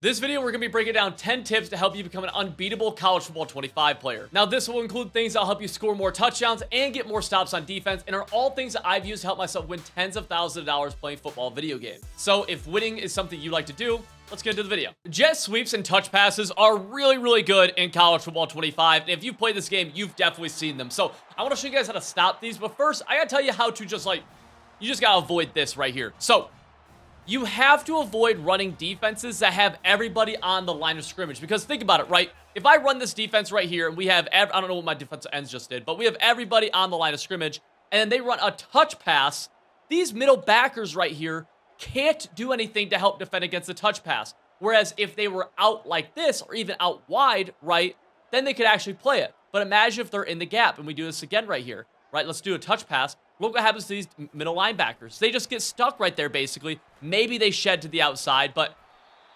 This video, we're going to be breaking down 10 tips to help you become an unbeatable college football 25 player. Now, this will include things that'll help you score more touchdowns and get more stops on defense, and are all things that I've used to help myself win tens of thousands of dollars playing football video games. So if winning is something you like to do, let's get into the video. Jet sweeps and touch passes are really good in college football 25. And if you've played this game, you've definitely seen them. So I want to show you guys how to stop these, but first, I got to tell you how to you just got to avoid this right here. So you have to avoid running defenses that have everybody on the line of scrimmage. Because think about it, right? If I run this defense right here, and we have, I don't know what my defensive ends just did, but we have everybody on the line of scrimmage, and then they run a touch pass, these middle backers right here can't do anything to help defend against the touch pass. Whereas if they were out like this, or even out wide, right, then they could actually play it. But imagine if they're in the gap, and we do this again right here, right? Let's do a touch pass. Look what happens to these middle linebackers. They just get stuck right there, basically. Maybe they shed to the outside, but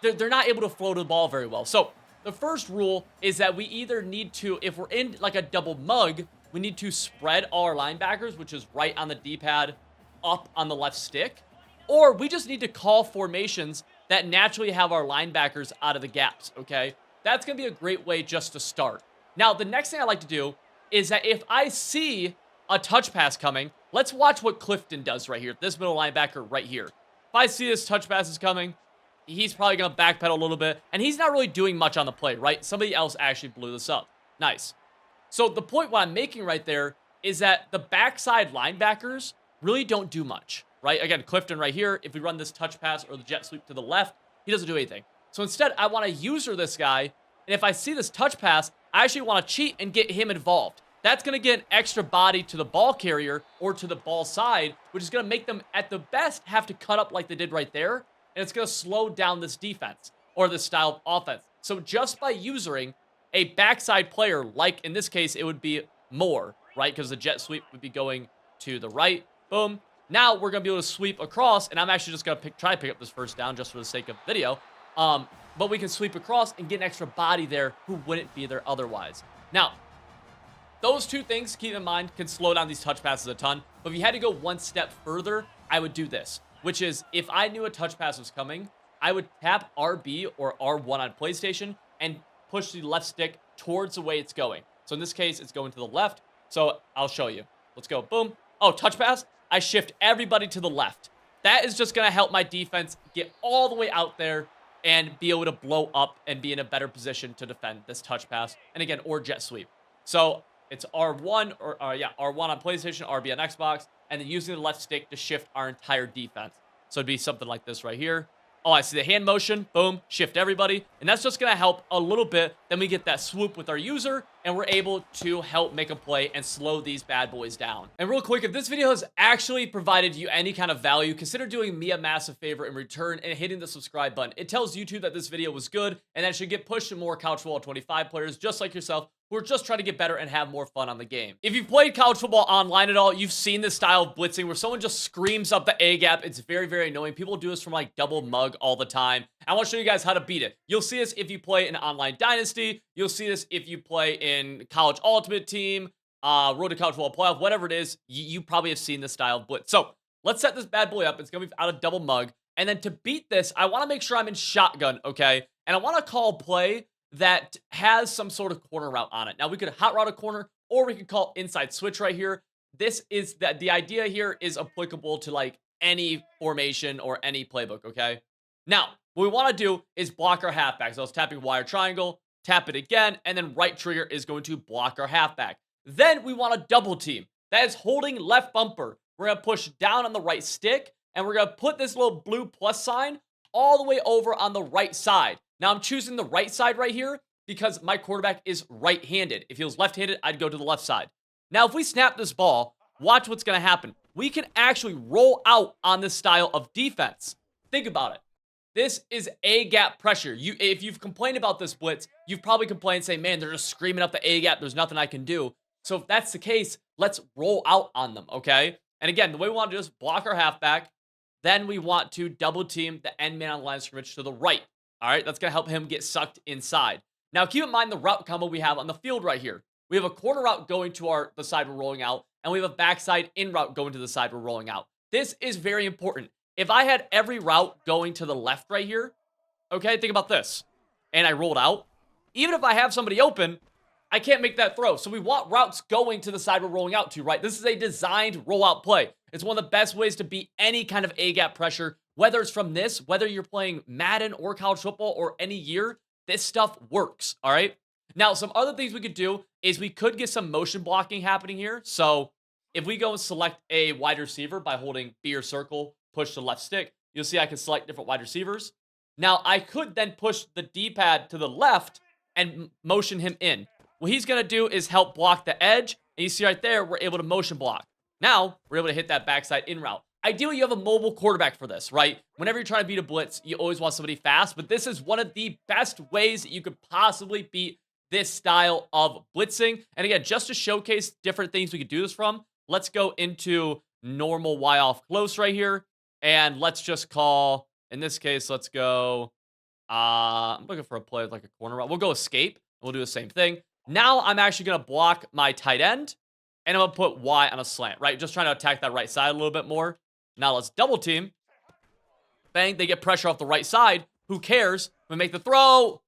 they're not able to flow the ball very well. So the first rule is that we either need to, if we're in like a double mug, we need to spread all our linebackers, which is right on the D-pad, up on the left stick. Or we just need to call formations that naturally have our linebackers out of the gaps, okay? That's going to be a great way just to start. Now, the next thing I like to do is that if I see a touch pass coming, let's watch what Clifton does right here. This middle linebacker right here. If I see this touch pass is coming, he's probably going to backpedal a little bit. And he's not really doing much on the play, right? Somebody else actually blew this up. Nice. So the point what I'm making right there is that the backside linebackers really don't do much, right? Again, Clifton right here, if we run this touch pass or the jet sweep to the left, he doesn't do anything. So instead, I want to user this guy. And if I see this touch pass, I actually want to cheat and get him involved. That's going to get an extra body to the ball carrier or to the ball side, which is going to make them, at the best, have to cut up like they did right there. And it's going to slow down this defense or this style of offense. So just by using a backside player, like in this case, it would be Moore, right? Because the jet sweep would be going to the right. Boom. Now we're going to be able to sweep across, and I'm actually just going to try to pick up this first down just for the sake of video. But we can sweep across and get an extra body there who wouldn't be there otherwise. Now, those two things, keep in mind, can slow down these touch passes a ton. But if you had to go one step further, I would do this, which is if I knew a touch pass was coming, I would tap RB or R1 on PlayStation and push the left stick towards the way it's going. So in this case, it's going to the left. So I'll show you. Let's go. Boom. Oh, touch pass. I shift everybody to the left. That is just going to help my defense get all the way out there and be able to blow up and be in a better position to defend this touch pass. And again, or jet sweep. So it's R1 or R1 on PlayStation, RB on Xbox, and then using the left stick to shift our entire defense. So it'd be something like this right here. Oh, I see the hand motion. Boom, shift everybody. And that's just going to help a little bit. Then we get that swoop with our user, and we're able to help make a play and slow these bad boys down. And real quick, if this video has actually provided you any kind of value, consider doing me a massive favor in return and hitting the subscribe button. It tells YouTube that this video was good, and that should get pushed to more college football 25 players just like yourself who are just trying to get better and have more fun on the game. If you've played college football online at all, you've seen this style of blitzing where someone just screams up the A gap. It's very annoying. People do this from like double mug all the time. I want to show you guys how to beat it. You'll see this if you play in Online Dynasty. You'll see this if you play in College Ultimate Team, Road to College Football Playoff, whatever it is. You probably have seen this style of blitz. So let's set this bad boy up. It's going to be out of double mug. And then to beat this, I want to make sure I'm in shotgun, okay? And I want to call a play that has some sort of corner route on it. Now, we could hot route a corner, or we could call inside switch right here. This is that the idea here is applicable to like any formation or any playbook, okay? Now, what we want to do is block our halfback. So I was tapping wire triangle, tap it again, and then right trigger is going to block our halfback. Then we want to double team. That is holding left bumper. We're going to push down on the right stick, and we're going to put this little blue plus sign all the way over on the right side. Now, I'm choosing the right side right here because my quarterback is right-handed. If he was left-handed, I'd go to the left side. Now, if we snap this ball, watch what's going to happen. We can actually roll out on this style of defense. Think about it. This is A gap pressure. If you've complained about this blitz, you've probably complained saying, man, they're just screaming up the A gap. There's nothing I can do. So if that's the case, let's roll out on them, okay? And again, the way we want to do is block our halfback. Then we want to double team the end man on the line of scrimmage to the right. All right, that's going to help him get sucked inside. Now, keep in mind the route combo we have on the field right here. We have a corner route going to the side we're rolling out, and we have a backside in route going to the side we're rolling out. This is very important. If I had every route going to the left right here, okay? Think about this. And I rolled out. Even if I have somebody open, I can't make that throw. So we want routes going to the side we're rolling out to, right? This is a designed rollout play. It's one of the best ways to beat any kind of A-gap pressure, whether it's from this, whether you're playing Madden or college football or any year, this stuff works, all right? Now, some other things we could do is we could get some motion blocking happening here. So if we go and select a wide receiver by holding B or circle, push the left stick, you'll see I can select different wide receivers. Now, I could then push the D-pad to the left and motion him in. What he's going to do is help block the edge. And you see right there, we're able to motion block. Now, we're able to hit that backside in route. Ideally, you have a mobile quarterback for this, right? Whenever you're trying to beat a blitz, you always want somebody fast. But this is one of the best ways that you could possibly beat this style of blitzing. And again, just to showcase different things we could do this from, let's go into normal Y off close right here. And let's just call, in this case, let's go, I'm looking for a play with like a corner route. We'll go escape. We'll do the same thing. Now I'm actually going to block my tight end, and I'm going to put Y on a slant, right? Just trying to attack that right side a little bit more. Now let's double team. Bang, they get pressure off the right side. Who cares? We make the throw.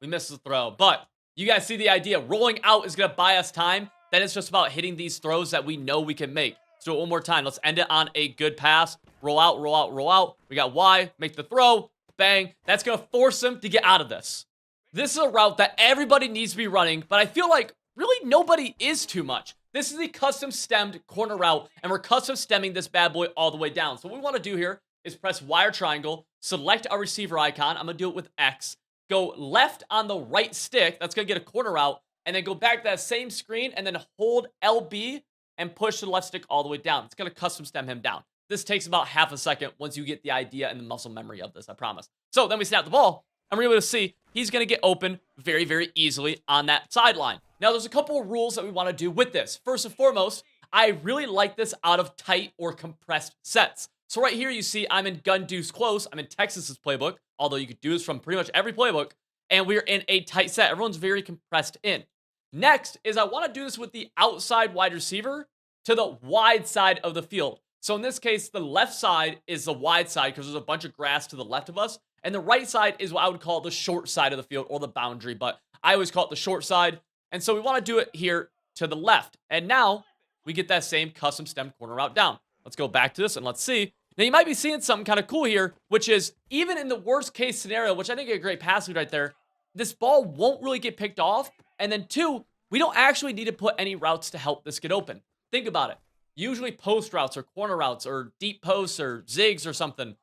We miss the throw. But you guys see the idea. Rolling out is going to buy us time. Then it's just about hitting these throws that we know we can make. Let's do it one more time. Let's end it on a good pass. Roll out, roll out, roll out. We got Y. Make the throw. Bang. That's going to force him to get out of this. This is a route that everybody needs to be running, but I feel like really nobody is too much. This is the custom stemmed corner route, and we're custom stemming this bad boy all the way down. So what we want to do here is press Y or triangle, select our receiver icon. I'm going to do it with X. Go left on the right stick. That's going to get a corner route, and then go back to that same screen, and then hold LB and push the left stick all the way down. It's going to custom stem him down. This takes about half a second once you get the idea and the muscle memory of this, I promise. So then we snap the ball, and we're able to see he's going to get open very, very easily on that sideline. Now, there's a couple of rules that we want to do with this. First and foremost, I really like this out of tight or compressed sets. So right here, you see I'm in gun deuce close. I'm in Texas's playbook, although you could do this from pretty much every playbook. And we're in a tight set. Everyone's very compressed in. Next is I want to do this with the outside wide receiver to the wide side of the field. So in this case, the left side is the wide side because there's a bunch of grass to the left of us. And the right side is what I would call the short side of the field or the boundary, but I always call it the short side. And so we want to do it here to the left. And now we get that same custom stem corner route down. Let's go back to this and let's see. Now you might be seeing something kind of cool here, which is even in the worst case scenario, which I think is a great pass lead right there, this ball won't really get picked off. And then two, we don't actually need to put any routes to help this get open. Think about it. Usually post routes or corner routes or deep posts or zigs or something,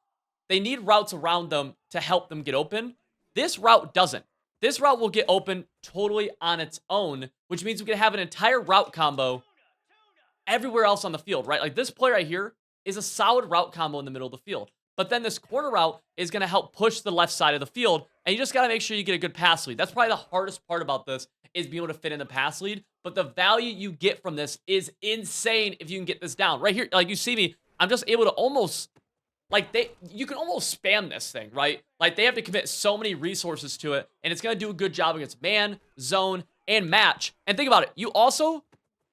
they need routes around them to help them get open. This route doesn't. This route will get open totally on its own, which means we can have an entire route combo everywhere else on the field, right? Like this play right here is a solid route combo in the middle of the field. But then this corner route is going to help push the left side of the field, and you just got to make sure you get a good pass lead. That's probably the hardest part about this is being able to fit in the pass lead, but the value you get from this is insane if you can get this down. Right here, like you see me, I'm just able to almost... Like, you can almost spam this thing, right? Like, they have to commit so many resources to it, and it's going to do a good job against man, zone, and match. And think about it. You also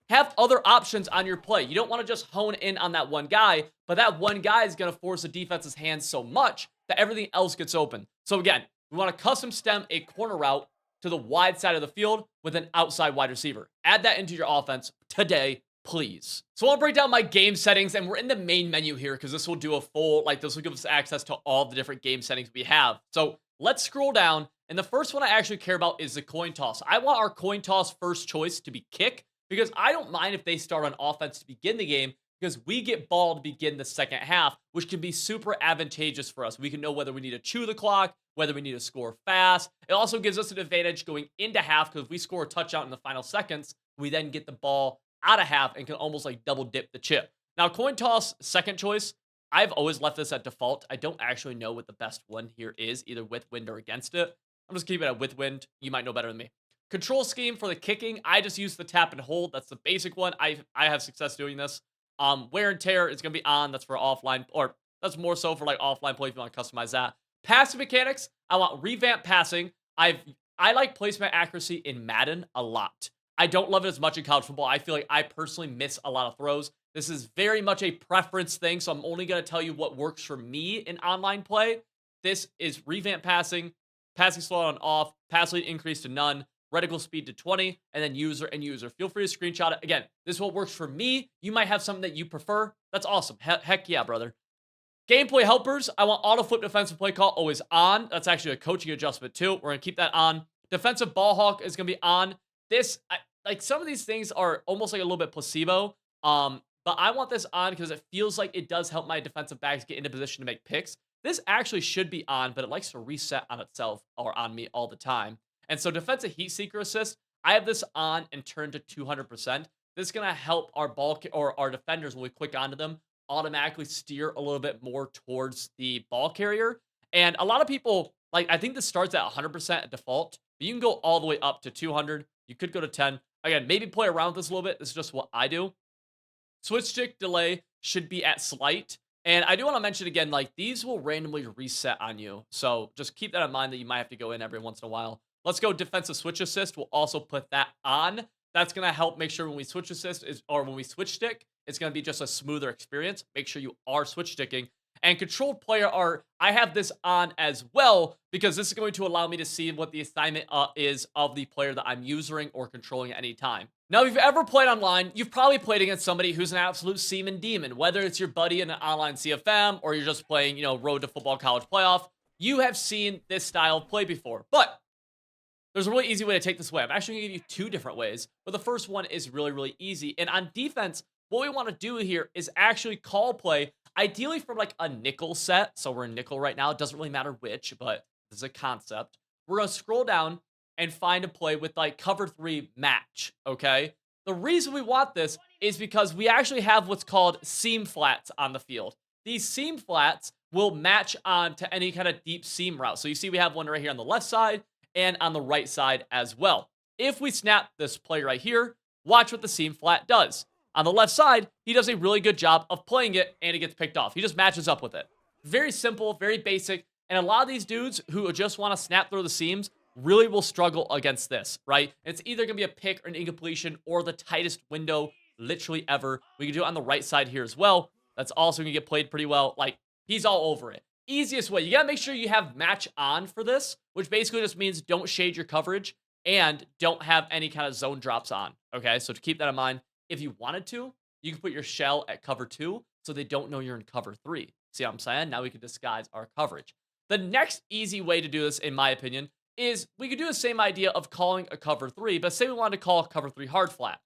have other options on your play. You don't want to just hone in on that one guy, but that one guy is going to force the defense's hands so much that everything else gets open. So, again, we want to custom stem a corner route to the wide side of the field with an outside wide receiver. Add that into your offense today, please. So I'll break down my game settings, and we're in the main menu here because this will do a full, this will give us access to all the different game settings we have. So let's scroll down, and the first one I actually care about is the coin toss. I want our coin toss first choice to be kick because I don't mind if they start on offense to begin the game because we get ball to begin the second half, which can be super advantageous for us. We can know whether we need to chew the clock, whether we need to score fast. It also gives us an advantage going into half because if we score a touchdown in the final seconds, we then get the ball out of half and can almost like double dip the chip. Now, coin toss, second choice. I've always left this at default. I don't actually know what the best one here is, either with wind or against it. I'm just keeping it with wind. You might know better than me. Control scheme for the kicking. I just use the tap and hold. That's the basic one. I have success doing this. Wear and tear is going to be on. That's for offline, or that's more so for like offline play if you want to customize that. Passing mechanics. I want revamp passing. I like placement accuracy in Madden a lot. I don't love it as much in college football. I feel like I personally miss a lot of throws. This is very much a preference thing, so I'm only going to tell you what works for me in online play. this is revamp passing, passing slowdown on off, pass lead increase to none, reticle speed to 20, and then user and user. Feel free to screenshot it. Again, this is what works for me. You might have something that you prefer. That's awesome. Heck yeah, brother. Gameplay helpers. I want auto flip defensive play call always on. That's actually a coaching adjustment too. We're going to keep that on. Defensive ball hawk is going to be on. This, like some of these things are almost like a little bit placebo. But I want this on because it feels like it does help my defensive backs get into position to make picks. This actually should be on, but it likes to reset on itself or on me all the time. And so defensive heat seeker assist, I have this on and turned to 200%. This is going to help our or our defenders when we click onto them automatically steer a little bit more towards the ball carrier. And a lot of people, like, I think this starts at 100% at default, but you can go all the way up to 200. You could go to 10. Again, maybe play around with this a little bit. This is just what I do. Switch stick delay should be at slight. And I do want to mention again, like, these will randomly reset on you. So just keep that in mind that you might have to go in every once in a while. Let's go defensive switch assist. We'll also put that on. That's going to help make sure when we switch assist or when we switch stick, it's going to be just a smoother experience. Make sure you are switch sticking. And controlled player I have this on as well because this is going to allow me to see what the assignment is of the player that I'm using or controlling at any time. Now, if you've ever played online, you've probably played against somebody who's an absolute seaman demon, whether it's your buddy in an online CFM or you're just playing, Road to Football College Playoff. You have seen this style of play before, but there's a really easy way to take this away. I'm actually going to give you two different ways, but the first one is really, really easy. And on defense, what we want to do here is actually call play, ideally from like a nickel set. So we're in nickel right now. It doesn't really matter which, but this is a concept. We're going to scroll down and find a play with like cover 3 match, okay? The reason we want this is because we actually have what's called seam flats on the field. These seam flats will match on to any kind of deep seam route. So you see we have one right here on the left side and on the right side as well. If we snap this play right here, watch what the seam flat does. On the left side, he does a really good job of playing it, and it gets picked off. He just matches up with it. Very simple, very basic, and a lot of these dudes who just want to snap through the seams really will struggle against this, right? And it's either going to be a pick or an incompletion or the tightest window literally ever. We can do it on the right side here as well. That's also going to get played pretty well. Like, he's all over it. Easiest way, you got to make sure you have match on for this, which basically just means don't shade your coverage and don't have any kind of zone drops on, okay? So to keep that in mind, if you wanted to, you can put your shell at cover 2 so they don't know you're in cover 3. See what I'm saying? Now we can disguise our coverage. The next easy way to do this, in my opinion, is we could do the same idea of calling a cover 3, but say we wanted to call a cover 3 hard flat.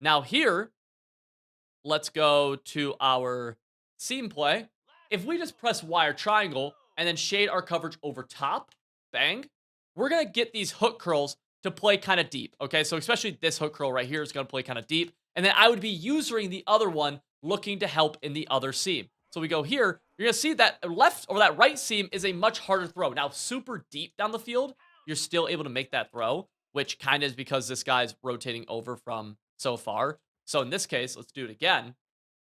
Now here, let's go to our seam play. If we just press Y or triangle and then shade our coverage over top, bang, we're going to get these hook curls to play kind of deep, okay? So especially this hook curl right here is going to play kind of deep. And then I would be using the other one looking to help in the other seam. So we go here, you're going to see that left or that right seam is a much harder throw. Now, super deep down the field, you're still able to make that throw, which kind of is because this guy's rotating over from so far. So in this case, let's do it again.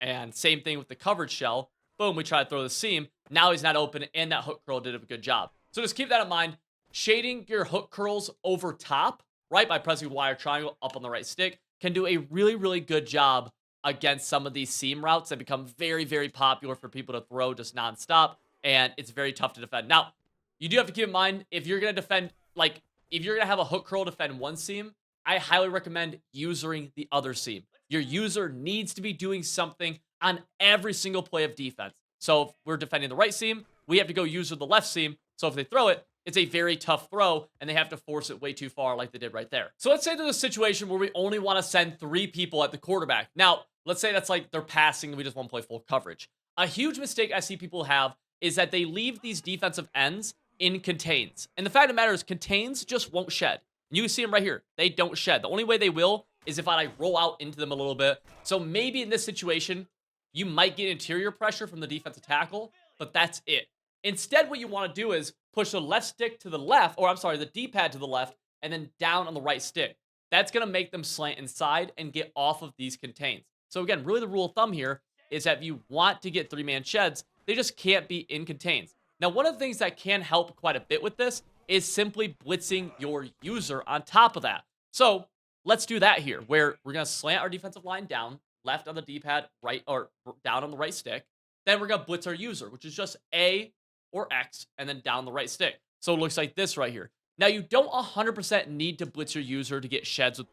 And same thing with the coverage shell. Boom, we try to throw the seam. Now he's not open, and that hook curl did a good job. So just keep that in mind. Shading your hook curls over top, right, by pressing Y or triangle up on the right stick, can do a really, really good job against some of these seam routes that become very, very popular for people to throw just nonstop, and it's very tough to defend. Now, you do have to keep in mind, if you're going to defend, like, if you're going to have a hook curl defend one seam, I highly recommend using the other seam. Your user needs to be doing something on every single play of defense. So if we're defending the right seam, we have to go user the left seam. So if they throw it, it's a very tough throw, and they have to force it way too far like they did right there. So let's say there's a situation where we only want to send 3 people at the quarterback. Now, let's say that's like they're passing and we just want to play full coverage. A huge mistake I see people have is that they leave these defensive ends in contains. And the fact of the matter is contains just won't shed. And you can see them right here. They don't shed. The only way they will is if I like roll out into them a little bit. So maybe in this situation, you might get interior pressure from the defensive tackle, but that's it. Instead, what you want to do is push the left stick to the left, or I'm sorry, the D-pad to the left, and then down on the right stick. That's going to make them slant inside and get off of these contains. So again, really the rule of thumb here is that if you want to get 3-man sheds, they just can't be in contains. Now, one of the things that can help quite a bit with this is simply blitzing your user on top of that. So let's do that here, where we're going to slant our defensive line down, left on the D-pad, right, or down on the right stick. Then we're going to blitz our user, which is just A or X, and then down the right stick. So it looks like this right here. Now, you don't 100% need to blitz your user to get sheds with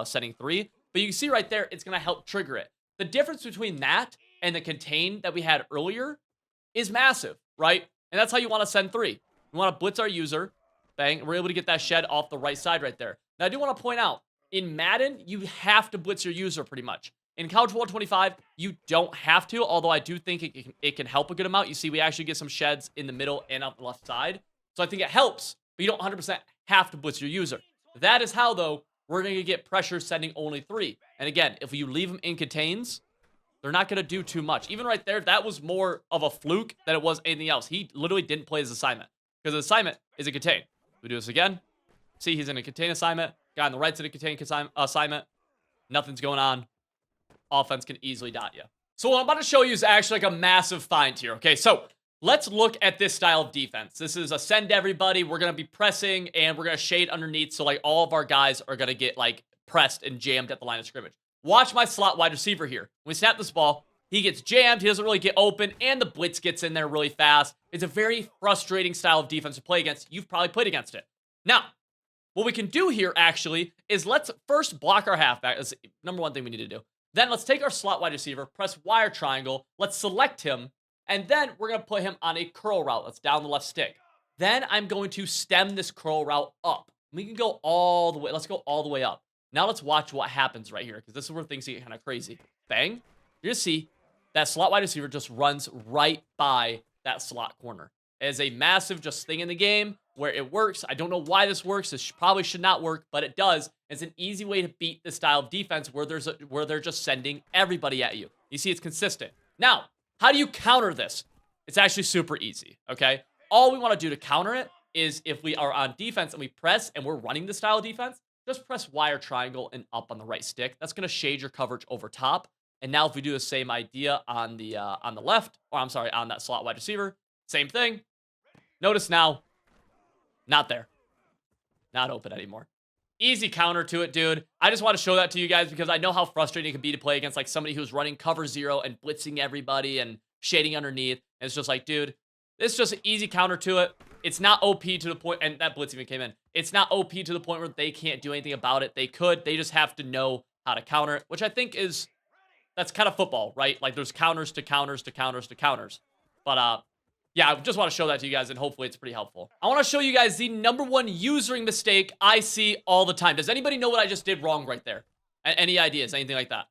setting 3, but you can see right there, it's going to help trigger it. The difference between that and the contain that we had earlier is massive, right? And that's how you want to send 3. We want to blitz our user. Bang. We're able to get that shed off the right side right there. Now, I do want to point out, in Madden, you have to blitz your user pretty much. In College Football 25, you don't have to, although I do think it can help a good amount. You see, we actually get some sheds in the middle and up the left side. So I think it helps, but you don't 100% have to blitz your user. That is how, though, we're going to get pressure sending only 3. And again, if you leave them in contains, they're not going to do too much. Even right there, that was more of a fluke than it was anything else. He literally didn't play his assignment because his assignment is a contain. We do this again. See, he's in a contain assignment. Guy on the right's in a contain assignment. Nothing's going on. Offense can easily dot you. So what I'm about to show you is actually like a massive find here. Okay, so let's look at this style of defense. This is a send everybody. We're going to be pressing, and we're going to shade underneath. So like all of our guys are going to get like pressed and jammed at the line of scrimmage. Watch my slot wide receiver here. When we snap this ball, he gets jammed. He doesn't really get open, and the blitz gets in there really fast. It's a very frustrating style of defense to play against. You've probably played against it. Now, what we can do here actually is let's first block our halfback. That's the number one thing we need to do. Then let's take our slot wide receiver, press wire triangle. Let's select him, and then we're going to put him on a curl route. Let's down the left stick. Then I'm going to stem this curl route up. We can go all the way. Let's go all the way up. Now let's watch what happens right here, because this is where things get kind of crazy. Bang. You're going to see that slot wide receiver just runs right by that slot corner. It is a massive just thing in the game where it works. I don't know why this works. This probably should not work, but it does. It's an easy way to beat this style of defense where they're just sending everybody at you. You see, it's consistent. Now, how do you counter this? It's actually super easy, okay? All we want to do to counter it is if we are on defense and we press and we're running this style of defense, just press wire triangle and up on the right stick. That's going to shade your coverage over top. And now if we do the same idea on the left, or I'm sorry, on that slot wide receiver, same thing. Notice now, not there. Not open anymore. Easy counter to it, dude. I just want to show that to you guys because I know how frustrating it can be to play against like somebody who's running cover 0 and blitzing everybody and shading underneath. And it's just like, dude, this is just an easy counter to it. It's not OP to the point, and that blitz even came in. It's not OP to the point where they can't do anything about it. They could. They just have to know how to counter it, which I think is, that's kind of football, right? Like there's counters to counters to counters to counters. But, yeah, I just want to show that to you guys, and hopefully it's pretty helpful. I want to show you guys the #1 usering mistake I see all the time. Does anybody know what I just did wrong right there? Any ideas? Anything like that?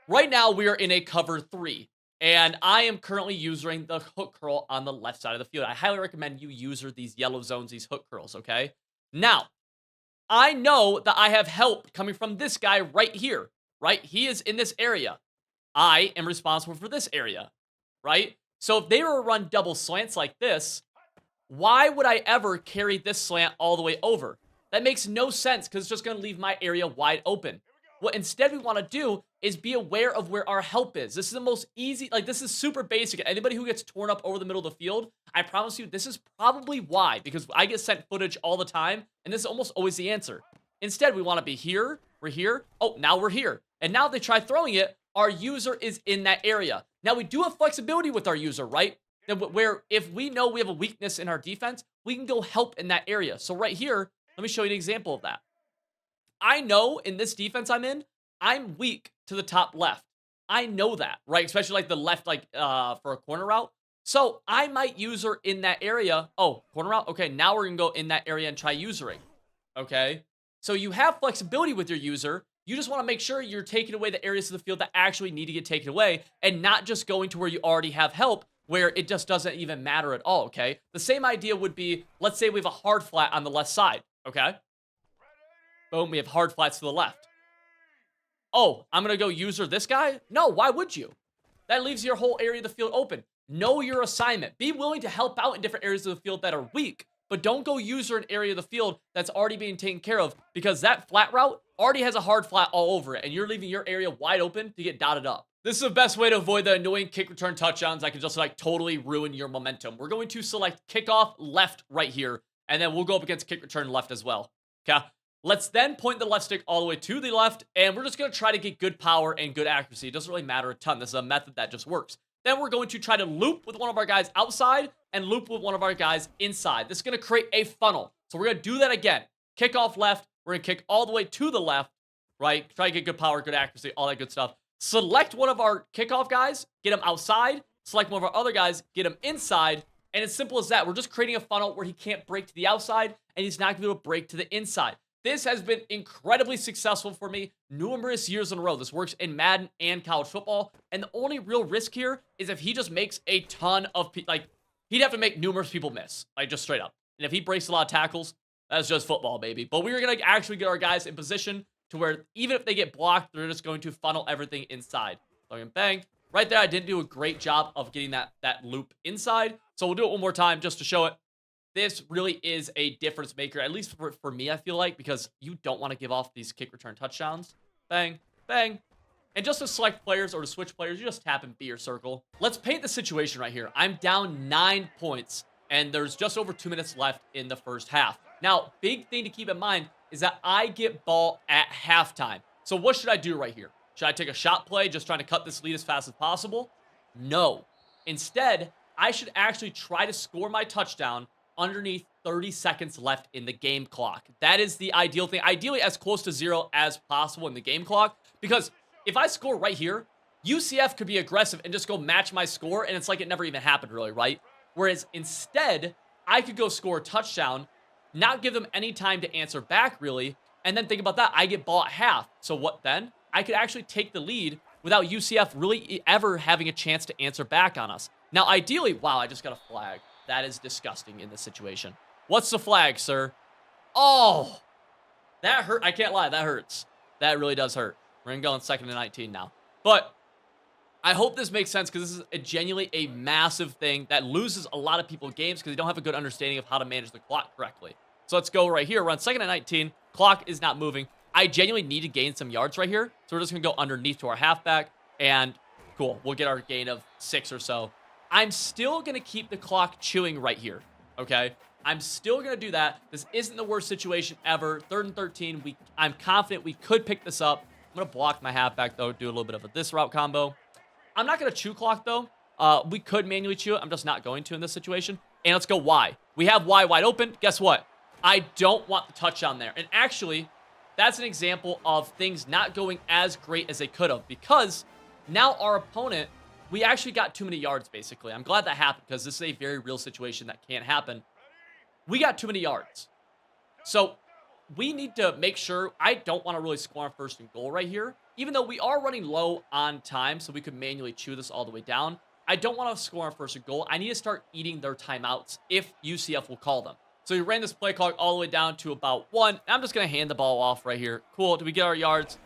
Right now, we are in a cover 3, and I am currently using the hook curl on the left side of the field. I highly recommend you user these yellow zones, these hook curls, okay? Now, I know that I have help coming from this guy right here, right? He is in this area. I am responsible for this area, right? So if they were to run double slants like this, why would I ever carry this slant all the way over? That makes no sense because it's just going to leave my area wide open. What instead we want to do is be aware of where our help is. This is the most easy, like this is super basic. Anybody who gets torn up over the middle of the field, I promise you this is probably why, because I get sent footage all the time and this is almost always the answer. Instead, we want to be here, we're here, oh, now we're here. And now if they try throwing it, our user is in that area. Now, we do have flexibility with our user, right? Where if we know we have a weakness in our defense, we can go help in that area. So right here, let me show you an example of that. I know in this defense I'm weak to the top left. I know that, right? Especially like the left, like for a corner route. So I might user in that area. Oh, corner route? Okay, now we're going to go in that area and try usering. Okay? So you have flexibility with your user. You just want to make sure you're taking away the areas of the field that actually need to get taken away and not just going to where you already have help where it just doesn't even matter at all, okay? The same idea would be, let's say we have a hard flat on the left side, okay? Boom, we have hard flats to the left. Oh, I'm going to go user this guy? No, why would you? That leaves your whole area of the field open. Know your assignment. Be willing to help out in different areas of the field that are weak, but don't go user an area of the field that's already being taken care of because that flat route already has a hard flat all over it, and you're leaving your area wide open to get dotted up. This is the best way to avoid the annoying kick return touchdowns that can just like totally ruin your momentum. We're going to select kickoff left right here, and then we'll go up against kick return left as well. Okay? Let's then point the left stick all the way to the left, and we're just going to try to get good power and good accuracy. It doesn't really matter a ton. This is a method that just works. Then we're going to try to loop with one of our guys outside and loop with one of our guys inside. This is going to create a funnel. So we're going to do that again. Kick off left. We're going to kick all the way to the left, right? Try to get good power, good accuracy, all that good stuff. Select one of our kickoff guys, get him outside. Select one of our other guys, get him inside. And it's simple as that. We're just creating a funnel where he can't break to the outside and he's not going to be able to break to the inside. This has been incredibly successful for me numerous years in a row. This works in Madden and college football. And the only real risk here is if he just makes a ton of, he'd have to make numerous people miss, just straight up. And if he breaks a lot of tackles, that's just football, baby. But we're going to actually get our guys in position to where even if they get blocked, they're just going to funnel everything inside. Bang, bang. Right there, I didn't do a great job of getting that loop inside. So we'll do it one more time just to show it. This really is a difference maker, at least for me, I feel like, because you don't want to give off these kick return touchdowns. Bang, bang. And just to select players or to switch players, you just tap and B or circle. Let's paint the situation right here. I'm down 9 points, and there's just over 2 minutes left in the first half. Now, big thing to keep in mind is that I get ball at halftime. So what should I do right here? Should I take a shot play, just trying to cut this lead as fast as possible? No. Instead, I should actually try to score my touchdown underneath 30 seconds left in the game clock. That is the ideal thing. Ideally, as close to 0 as possible in the game clock. Because if I score right here, UCF could be aggressive and just go match my score, and it's like it never even happened really, right? Whereas instead, I could go score a touchdown, not give them any time to answer back, really, and then think about that. I get ball at half. So what then? I could actually take the lead without UCF really ever having a chance to answer back on us. Now, ideally, wow, I just got a flag. That is disgusting in this situation. What's the flag, sir? Oh, that hurt. I can't lie. That hurts. That really does hurt. We're going to go on 2nd and 19 now. But I hope this makes sense because this is genuinely a massive thing that loses a lot of people games because they don't have a good understanding of how to manage the clock correctly. So let's go right here. We're on 2nd and 19. Clock is not moving. I genuinely need to gain some yards right here. So we're just going to go underneath to our halfback. And cool. We'll get our gain of 6 or so. I'm still going to keep the clock chewing right here, okay? I'm still going to do that. This isn't the worst situation ever. 3rd and 13. I'm confident we could pick this up. I'm going to block my halfback, though, do a little bit of this route combo. I'm not going to chew clock, though. We could manually chew it. I'm just not going to in this situation. And let's go Y. We have Y wide open. Guess what? I don't want the touchdown there. And actually, that's an example of things not going as great as they could have because now our opponent, we actually got too many yards, basically. I'm glad that happened because this is a very real situation that can't happen. We got too many yards. So we need to make sure, I don't want to really score on 1st and goal right here, even though we are running low on time, so we could manually chew this all the way down. I don't want to score on 1st and goal. I need to start eating their timeouts if UCF will call them. So we ran this play clock all the way down to about 1. I'm just going to hand the ball off right here. Cool. Do we get our yards?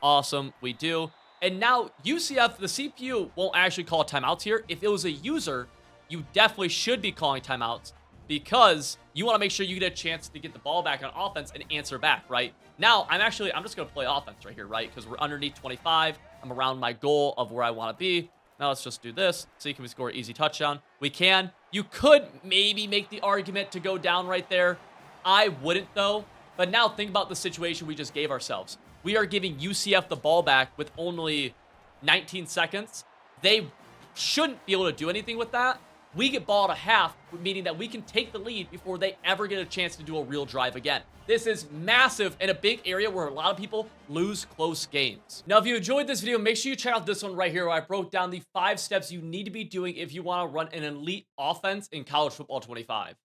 Awesome. We do. And now UCF, the CPU won't actually call timeouts here. If it was a user, you definitely should be calling timeouts because you want to make sure you get a chance to get the ball back on offense and answer back, right? Now, I'm just going to play offense right here, right? Because we're underneath 25. I'm around my goal of where I want to be. Now let's just do this. See, can we score an easy touchdown? We can. You could maybe make the argument to go down right there. I wouldn't, though. But now think about the situation we just gave ourselves. We are giving UCF the ball back with only 19 seconds. They shouldn't be able to do anything with that. We get ball at a half, meaning that we can take the lead before they ever get a chance to do a real drive again. This is massive in a big area where a lot of people lose close games. Now, if you enjoyed this video, make sure you check out this one right here where I broke down the 5 steps you need to be doing if you want to run an elite offense in college football 25.